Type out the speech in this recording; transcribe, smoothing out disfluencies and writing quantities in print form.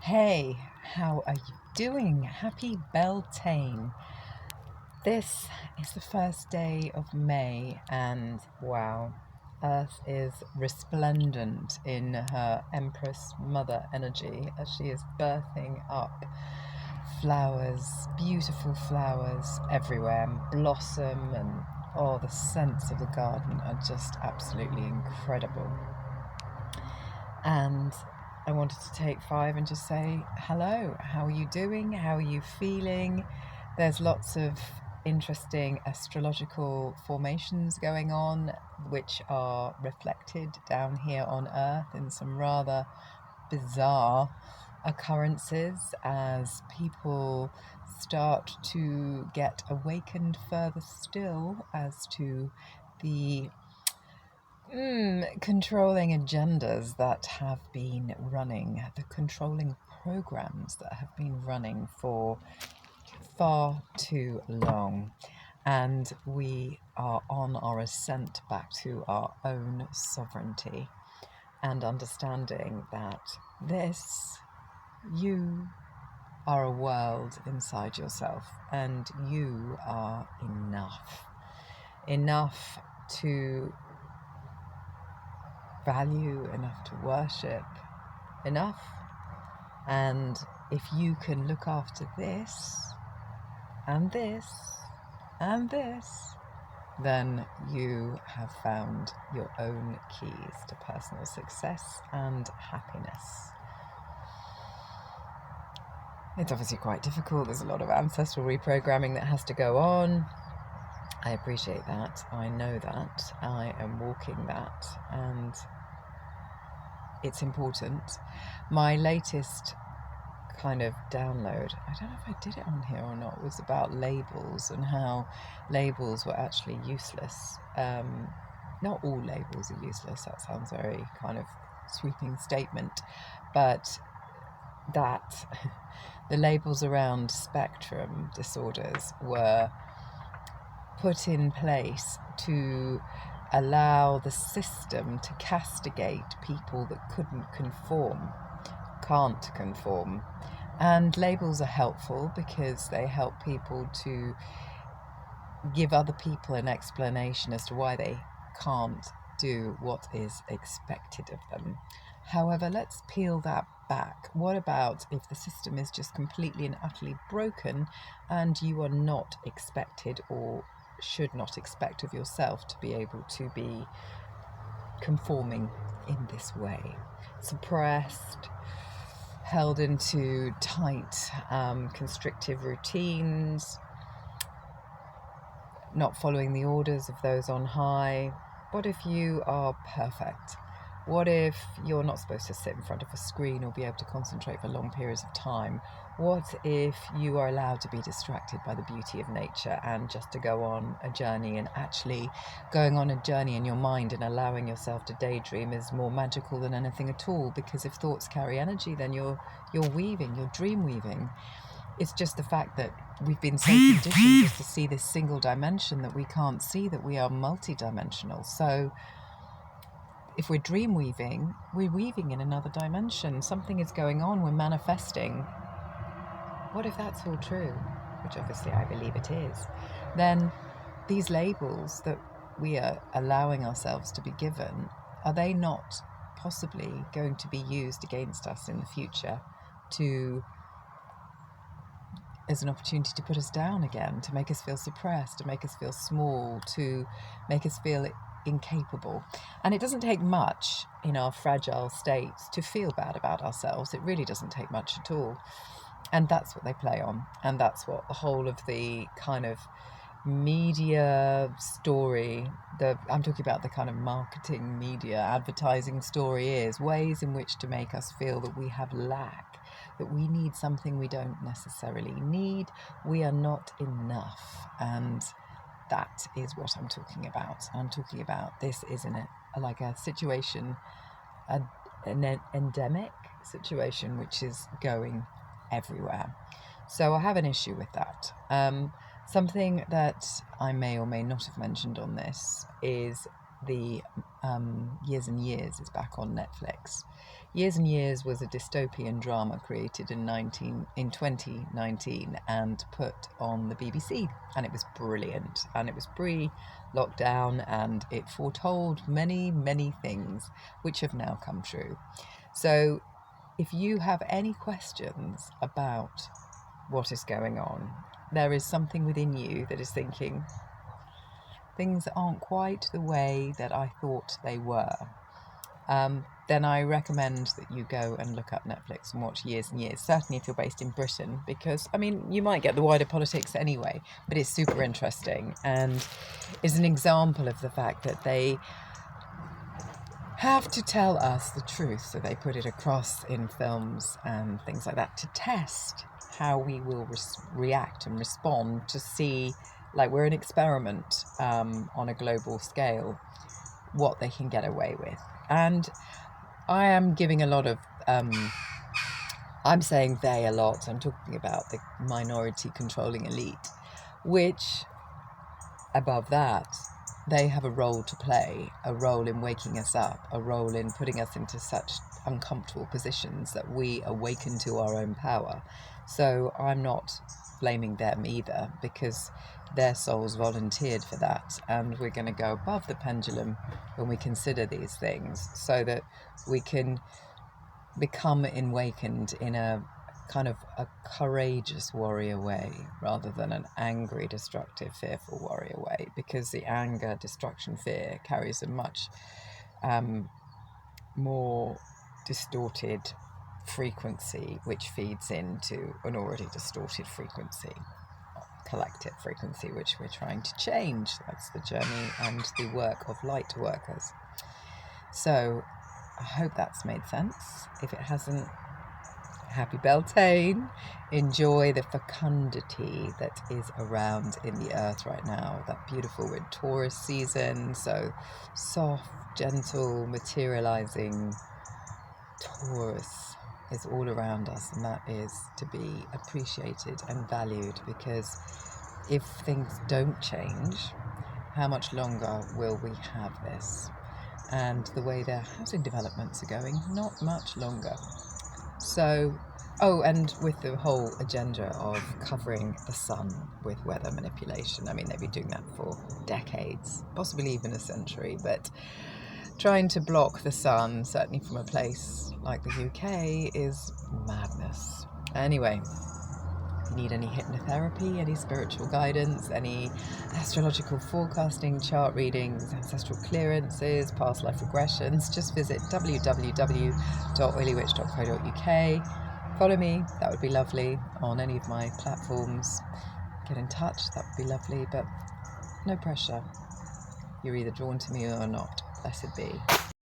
Hey, how are you doing? Happy Beltane. This is the first day of May, and wow, Earth is resplendent in her Empress Mother energy as she is birthing up flowers, beautiful flowers everywhere, blossom, and the scents of the garden are just absolutely incredible. And I wanted to take 5 and just say hello. How are you doing? How are you feeling? There's lots of interesting astrological formations going on, which are reflected down here on Earth in some rather bizarre occurrences as people start to get awakened further still as to the controlling agendas that have been running, the controlling programs that have been running for far too long. And we are on our ascent back to our own sovereignty and understanding that you are a world inside yourself and you are enough. Enough to value, enough to worship, enough. And if you can look after this and this and this, then you have found your own keys to personal success and happiness. It's obviously quite difficult. There's a lot of ancestral reprogramming that has to go on. I appreciate that. I know that. I am walking that, and it's important. My latest kind of download, I don't know if I did it on here or not, was about labels and how labels were actually useless. Not all labels are useless. That sounds very kind of sweeping statement, but that the labels around spectrum disorders were put in place to allow the system to castigate people that can't conform. And labels are helpful because they help people to give other people an explanation as to why they can't do what is expected of them. However, let's peel that back. What about if the system is just completely and utterly broken and you are not expected or should not expect of yourself to be able to be conforming in this way, suppressed, held into tight, constrictive routines, not following the orders of those on high? What if you are perfect? What if you're not supposed to sit in front of a screen or be able to concentrate for long periods of time? What if you are allowed to be distracted by the beauty of nature and just to go on a journey, and actually going on a journey in your mind and allowing yourself to daydream is more magical than anything at all? Because if thoughts carry energy, then you're weaving, you're dream weaving. It's just the fact that we've been so conditioned just to see this single dimension that we can't see that we are multidimensional. So if we're dream weaving, we're weaving in another dimension. Something is going on, we're manifesting. What if that's all true? Which obviously I believe it is. Then these labels that we are allowing ourselves to be given, are they not possibly going to be used against us in the future as an opportunity to put us down again, to make us feel suppressed, to make us feel small, to make us feel incapable? And it doesn't take much in our fragile states to feel bad about ourselves. It really doesn't take much at all. And that's what they play on. And that's what the whole of the kind of media story, I'm talking about the kind of marketing, media, advertising story, is ways in which to make us feel that we have lack, that we need something we don't necessarily need, we are not enough. And that is what I'm talking about. I'm talking about this is like a situation, an endemic situation which is going everywhere. So I have an issue with that. Something that I may or may not have mentioned on this is the Years and Years is back on Netflix. Years and Years was a dystopian drama created in 2019 and put on the BBC, and it was brilliant, and it was pre-lockdown, and it foretold many, many things which have now come true. So if you have any questions about what is going on, there is something within you that is thinking, things aren't quite the way that I thought they were, then I recommend that you go and look up Netflix and watch Years and Years, certainly if you're based in Britain, because, I mean, you might get the wider politics anyway, but it's super interesting and is an example of the fact that they have to tell us the truth, so they put it across in films and things like that to test how we will react and respond, to see, like we're an experiment on a global scale, what they can get away with. And I am giving a lot of, I'm saying they a lot, I'm talking about the minority controlling elite, which, above that, they have a role to play, a role in waking us up, a role in putting us into such uncomfortable positions that we awaken to our own power. So I'm not blaming them either, because their souls volunteered for that, and we're going to go above the pendulum when we consider these things, so that we can become awakened in a kind of a courageous warrior way, rather than an angry, destructive, fearful warrior way, because the anger, destruction, fear carries a much more distorted frequency, which feeds into an already distorted frequency, collective frequency, which we're trying to change. That's the journey and the work of light workers. So I hope that's made sense. If it hasn't, happy Beltane. Enjoy the fecundity that is around in the earth right now. That beautiful, we're Taurus season, so soft, gentle, materializing Taurus is all around us, and that is to be appreciated and valued, because if things don't change, how much longer will we have this? And the way their housing developments are going, not much longer. So, oh, and with the whole agenda of covering the sun with weather manipulation, I mean, they've been doing that for decades, possibly even a century, but trying to block the sun, certainly from a place like the UK, is madness. Anyway, if you need any hypnotherapy, any spiritual guidance, any astrological forecasting, chart readings, ancestral clearances, past life regressions, just visit www.oilywitch.co.uk. Follow me, that would be lovely, on any of my platforms. Get in touch, that would be lovely, but no pressure. You're either drawn to me or not. Blessed be.